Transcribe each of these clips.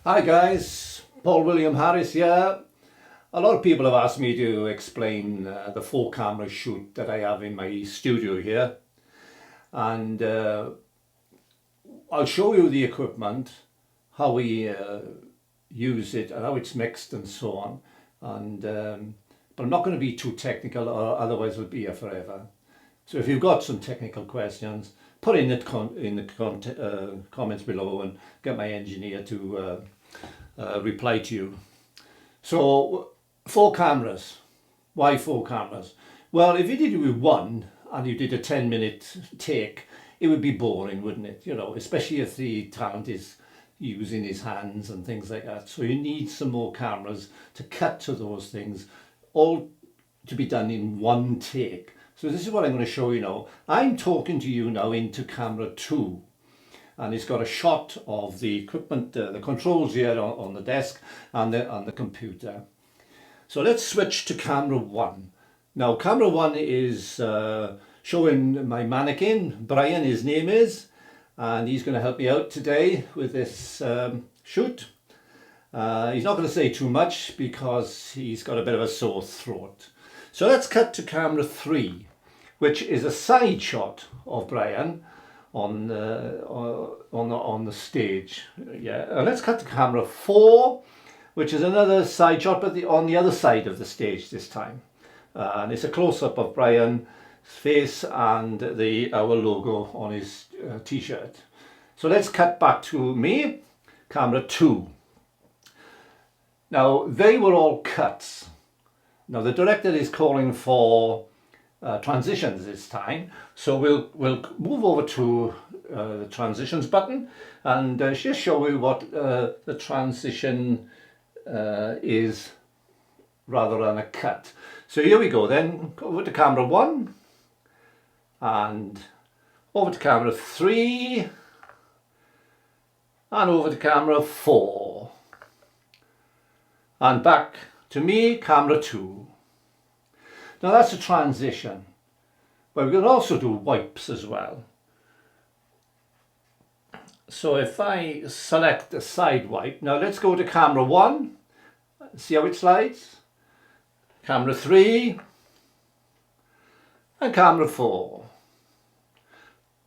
Hi guys, Paul William Harris here. A lot of people have asked me to explain the 4-camera shoot that I have in my studio here, and I'll show you the equipment, how we use it and how it's mixed and so on, and but I'm not going to be too technical, or otherwise we'll be here forever. So if you've got some technical questions, put in the comments below and get my engineer to reply to you. So 4 cameras. Why 4 cameras? Well, if you did it with one and you did a 10-minute take, it would be boring, wouldn't it? You know, especially if the talent is using his hands and things like that. So you need some more cameras to cut to those things, all to be done in one take. So this is what I'm going to show you now. I'm talking to you now into camera 2. And it's got a shot of the equipment, the controls here on the desk and the computer. So let's switch to camera 1. Now camera 1 is showing my mannequin, Brian his name is, and he's going to help me out today with this shoot. He's not going to say too much because he's got a bit of a sore throat. So let's cut to camera 3, which is a side shot of Brian on the stage. Yeah, let's cut to camera 4, which is another side shot, but on the other side of the stage this time. And it's a close-up of Brian's face and our logo on his t-shirt. So let's cut back to me, camera 2. Now they were all cuts. Now the director is calling for transitions this time, so we'll move over to the transitions button and just show you what the transition is rather than a cut. So here we go then, over to camera 1 and over to camera 3 and over to camera 4 and back to me, camera 2. Now that's a transition, but we can also do wipes as well. So if I select a side wipe, now let's go to camera 1, see how it slides, camera 3 and camera 4.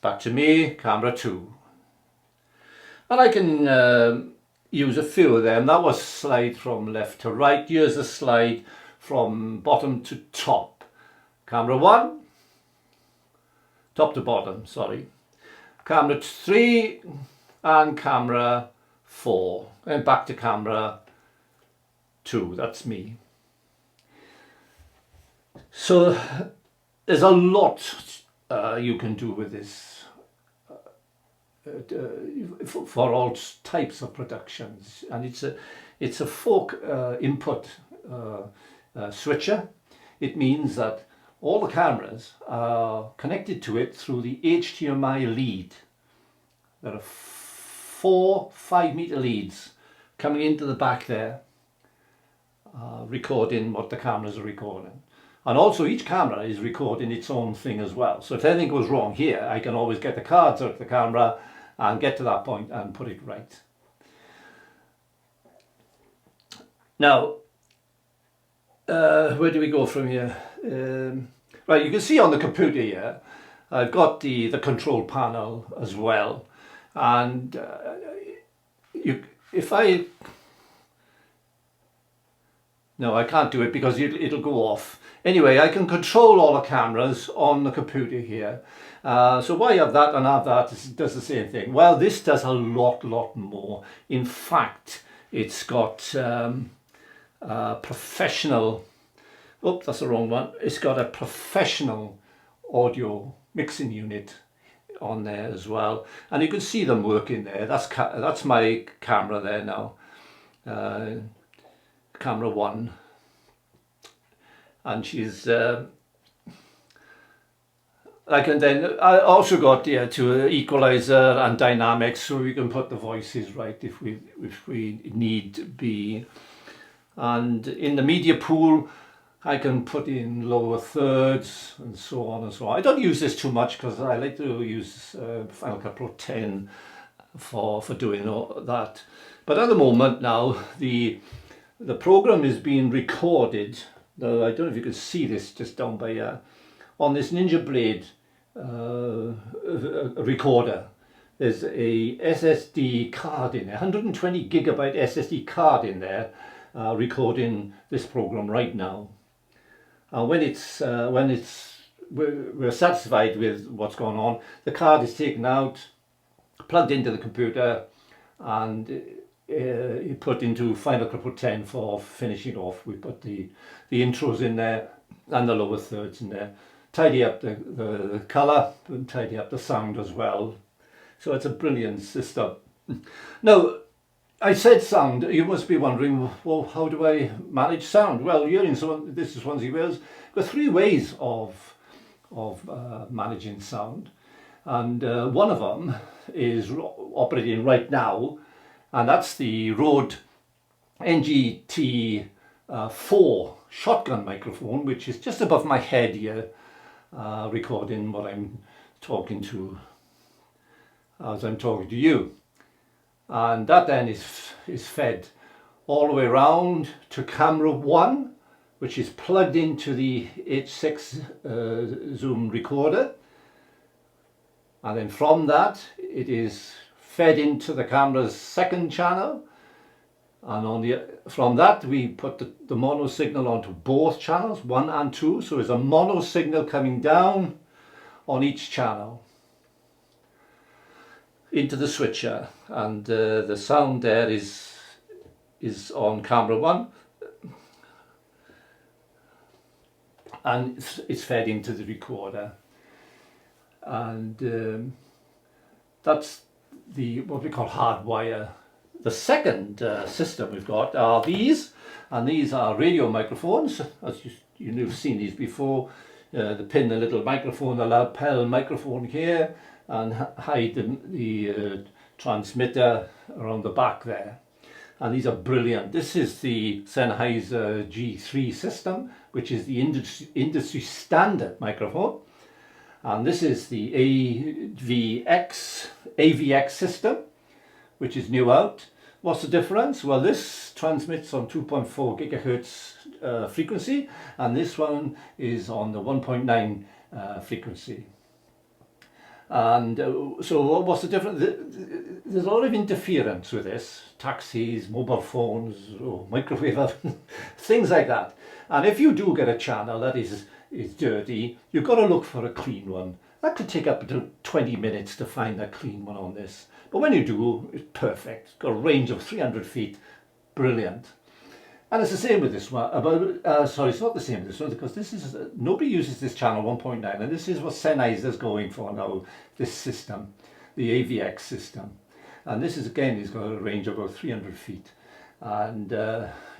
Back to me, camera 2. And I can use a few of them. That was slide from left to right. Here's a slide from bottom to top. Camera 1, top to bottom, sorry. Camera 3 and camera 4. And back to camera 2, that's me. So there's a lot you can do with this for all types of productions, and it's a 4 input switcher. It means that all the cameras are connected to it through the HDMI lead. There are 4 5-meter leads coming into the back there, recording what the cameras are recording. And also each camera is recording its own thing as well. So if anything goes wrong here, I can always get the cards out of the camera and get to that point and put it right. Now, where do we go from here? Right, you can see on the computer here, I've got the control panel as well. And no, I can't do it because it'll go off. Anyway, I can control all the cameras on the computer here. So why have that and have that? It does the same thing. Well, this does a lot more. In fact, it's got professional, oh, that's the wrong one. It's got a professional audio mixing unit on there as well. And you can see them working there. That's my camera there now. Camera 1, and she's and then I also got to equalizer and dynamics, so we can put the voices right if we need be. And in the media pool, I can put in lower thirds and so on and so on. I don't use this too much because I like to use Final Cut Pro 10 for doing all that. But at the moment now, the program is being recorded. Now, I don't know if you can see this just down by on this Ninja Blade recorder. There's a SSD card in there, 120 gigabyte SSD card in there, recording this program right now. And when we're satisfied with what's going on, the card is taken out, plugged into the computer, and you put into Final Cut Pro 10 for finishing off. We put the intros in there and the lower thirds in there. Tidy up the colour and tidy up the sound as well. So it's a brilliant system. Now, I said sound. You must be wondering, well, how do I manage sound? Well, you're in this is Swansea, Wales. There are 3 ways of managing sound, and one of them is operating right now, and that's the Rode NGT 4 shotgun microphone, which is just above my head here, recording what I'm talking to as I'm talking to you. And that then is fed all the way around to camera 1, which is plugged into the H6 zoom recorder, and then from that it is fed into the camera's 2nd channel, and from that we put the mono signal onto both channels, 1 and 2, so there's a mono signal coming down on each channel into the switcher, and the sound there is on camera 1, and it's fed into the recorder, and that's what we call hardwire. The second system we've got are these, and these are radio microphones. As you've seen these before. They pin the little microphone, the lapel microphone here, and hide the transmitter around the back there. And these are brilliant. This is the Sennheiser G3 system, which is the industry standard microphone. And this is the Avx System, which is new out. What's the difference? Well, this transmits on 2.4 gigahertz frequency, and this one is on the 1.9 frequency. And so what's the difference? There's a lot of interference with this. Taxis, mobile phones, microwave ovens, things like that. And if you do get a channel that is dirty, you've got to look for a clean one. That could take up to 20 minutes to find a clean one on this. But when you do, it's perfect. It's got a range of 300 feet. Brilliant. And it's the same with this one. Sorry, it's not the same with this one, because this is nobody uses this channel 1.9, and this is what Sennheiser's going for now. This system, the Avx system, and this is again, it's got a range of about 300 feet, and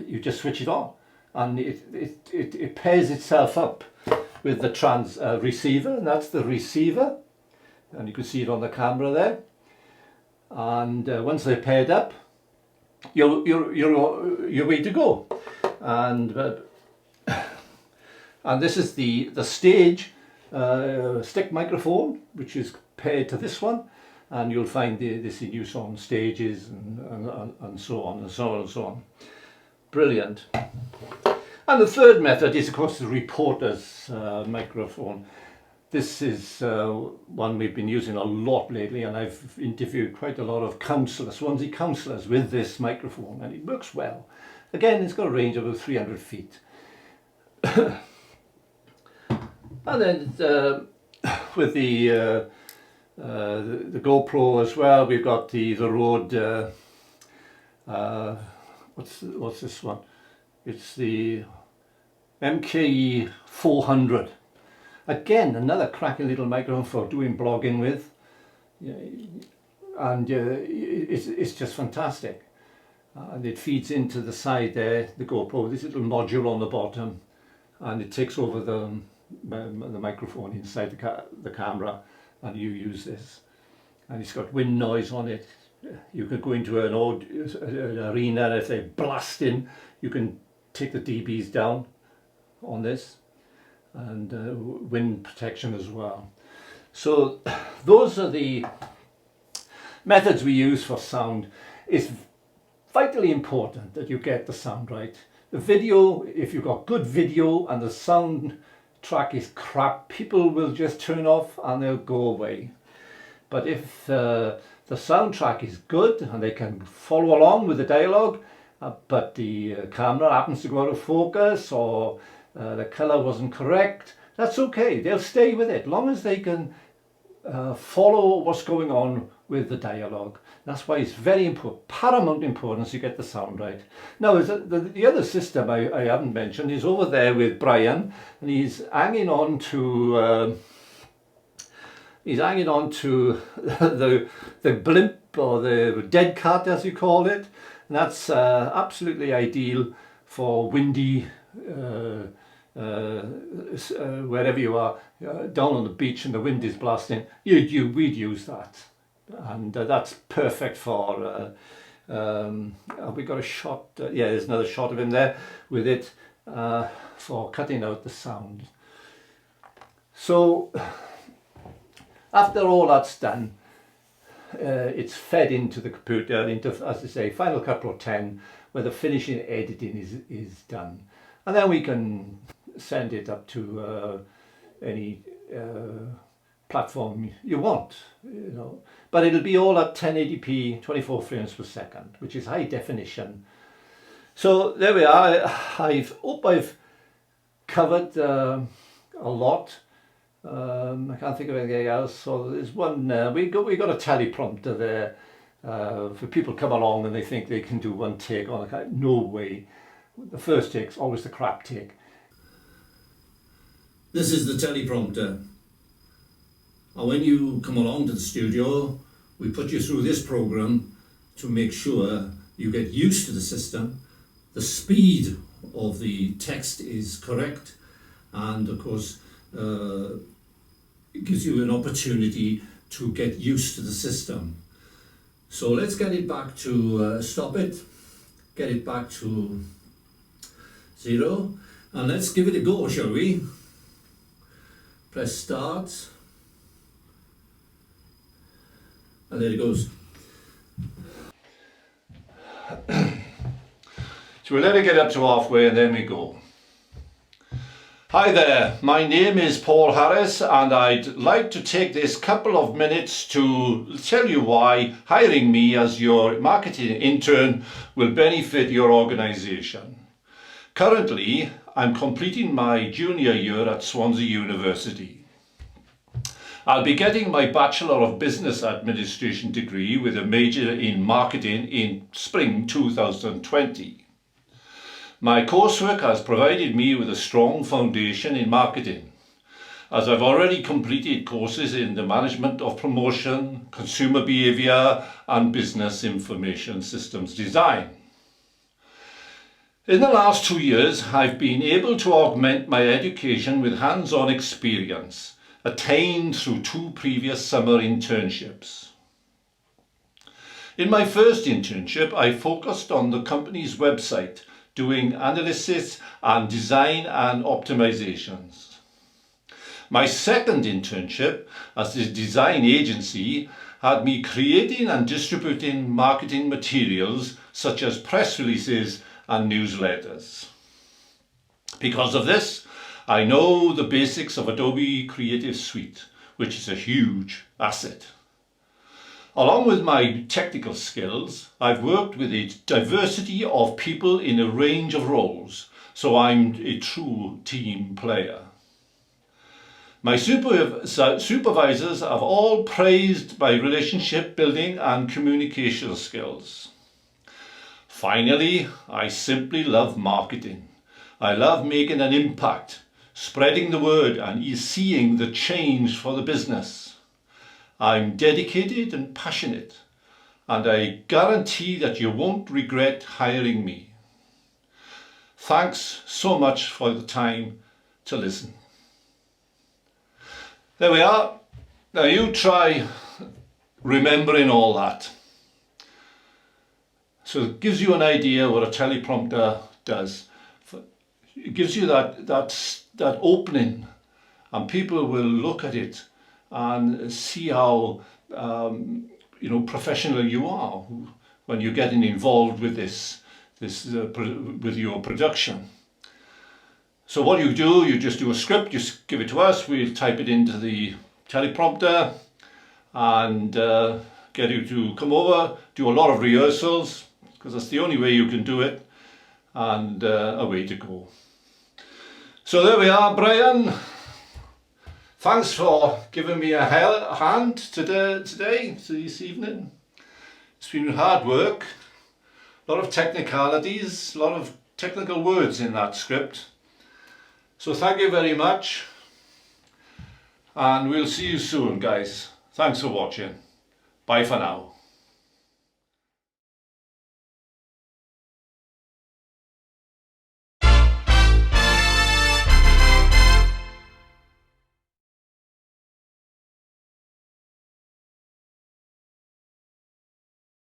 you just switch it on, and it pairs itself up with the receiver, and that's the receiver, and you can see it on the camera there. And once they're paired up, you're way to go. And this is the stage stick microphone, which is paired to this one, and you'll find this in use on stages and so on and so on and so on. Brilliant. And the third method is, of course, the reporter's microphone. This is one we've been using a lot lately, and I've interviewed quite a lot of counsellors, Swansea counsellors, with this microphone, and it works well. Again, it's got a range of about 300 feet. And then with the GoPro as well, we've got the Rode, what's this one? It's the MKE 400. Again, another cracking little microphone for doing blogging with, and it's just fantastic. And it feeds into the side there, the GoPro, this little module on the bottom, and it takes over the microphone inside the camera, and you use this. And it's got wind noise on it. You could go into an arena, and if they're blasting, you can take the dBs down on this, and wind protection as well. So those are the methods we use for sound, it's vitally important that you get the sound right. The video, if you've got good video and the sound track is crap, people will just turn off and they'll go away. But if the soundtrack is good and they can follow along with the dialogue, but the camera happens to go out of focus or the colour wasn't correct, that's okay, they'll stay with it, long as they can follow what's going on with the dialogue. That's why it's very important, paramount importance you get the sound right. Now the other system I haven't mentioned is over there with Brian, and he's hanging on to the blimp, or the dead cat as you call it, and that's absolutely ideal for windy wherever you are, down on the beach and the wind is blasting, we'd use that, and that's perfect for have we got a shot? Yeah, there's another shot of him there with it for cutting out the sound. So after all that's done, it's fed into the computer, into, as I say, Final Cut Pro 10, where the finishing editing is done, and then we can send it up to any platform you want, you know. But it'll be all at 1080p, 24 frames per second, which is high definition. So there we are. I hope I've covered a lot. I can't think of anything else. So there's one. We got a teleprompter there for people come along and they think they can do one take on a. No way. The first take's always the crap take. This is the teleprompter, and when you come along to the studio, we put you through this program to make sure you get used to the system, the speed of the text is correct, and of course it gives you an opportunity to get used to the system. So let's get it back to stop it, get it back to 0, and let's give it a go, shall we? Press start, and there it goes. So we let it get up to halfway and then we go. Hi there, my name is Paul Harris, and I'd like to take this couple of minutes to tell you why hiring me as your marketing intern will benefit your organisation. Currently, I'm completing my junior year at Swansea University. I'll be getting my Bachelor of Business Administration degree with a major in marketing in spring 2020. My coursework has provided me with a strong foundation in marketing, as I've already completed courses in the management of promotion, consumer behaviour and business information systems design. In the last 2 years, I've been able to augment my education with hands-on experience attained through 2 previous summer internships. In my first internship, I focused on the company's website, doing analysis and design and optimizations. My second internship as a design agency had me creating and distributing marketing materials such as press releases and newsletters. Because of this, I know the basics of Adobe Creative Suite, which is a huge asset. Along with my technical skills, I've worked with a diversity of people in a range of roles, so I'm a true team player. My supervisors have all praised my relationship building and communication skills. Finally, I simply love marketing. I love making an impact, spreading the word and seeing the change for the business. I'm dedicated and passionate, and I guarantee that you won't regret hiring me. Thanks so much for the time to listen. There we are. Now you try remembering all that. So it gives you an idea what a teleprompter does. It gives you that opening, and people will look at it and see how professional you are when you're getting involved with with your production. So what you do, you just do a script, you give it to us, we'll type it into the teleprompter and get you to come over, do a lot of rehearsals, because that's the only way you can do it, and away to go. So there we are, Brian. Thanks for giving me a hand today, this evening. It's been hard work, a lot of technicalities, a lot of technical words in that script. So thank you very much, and we'll see you soon, guys. Thanks for watching. Bye for now.